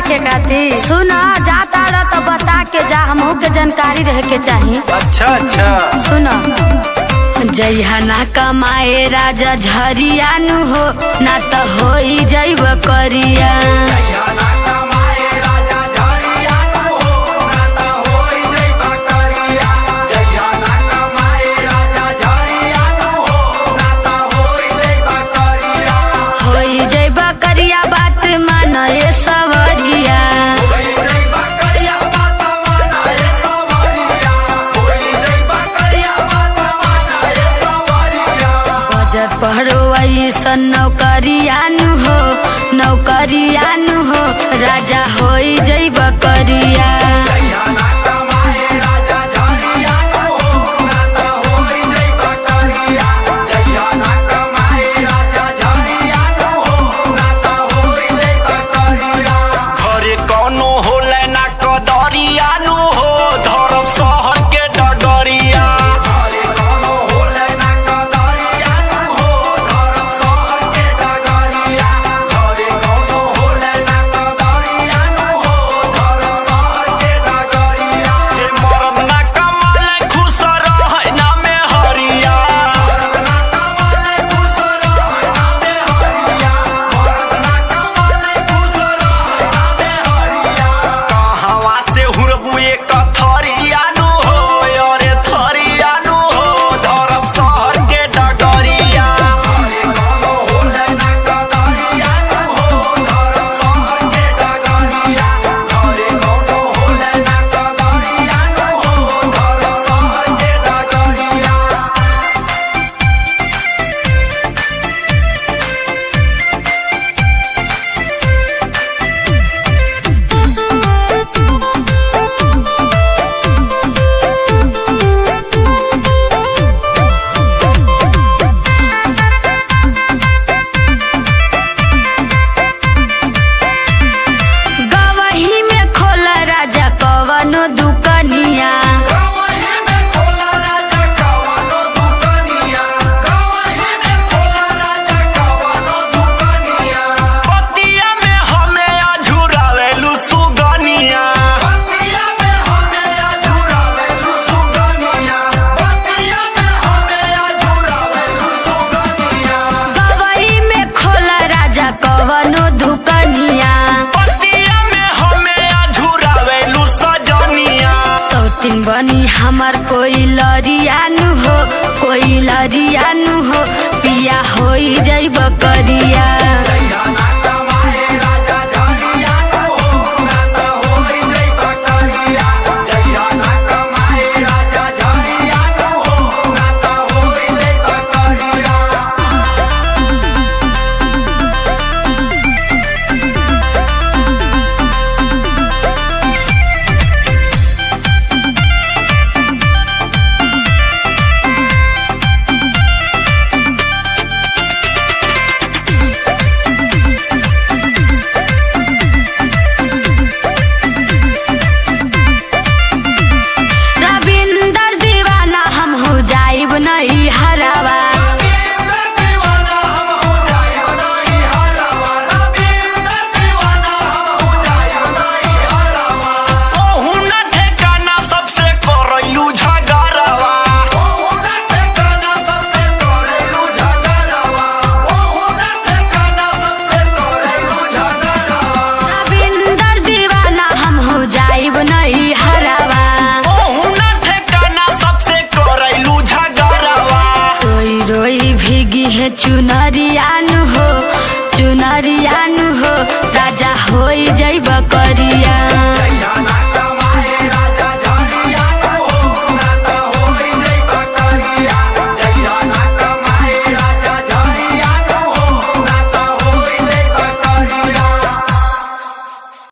देखे खातिर। सुना जाता रह तो बता के जा, हमहू के जानकारी रहे के चाहिए। अच्छा अच्छा सुना जइहा ना कमाए राजा झरिया नु हो, ना तो हो जइब करिया। बात मान ये सवरिया, बजट पढ़ो ऐसन नौकरिया नु हो, नौकरिया नु हो राजा हो जइब करिया। बनी हमार कोई लरिया नु हो, कोई लरिया नु हो पिया हो जइब करिया। चुना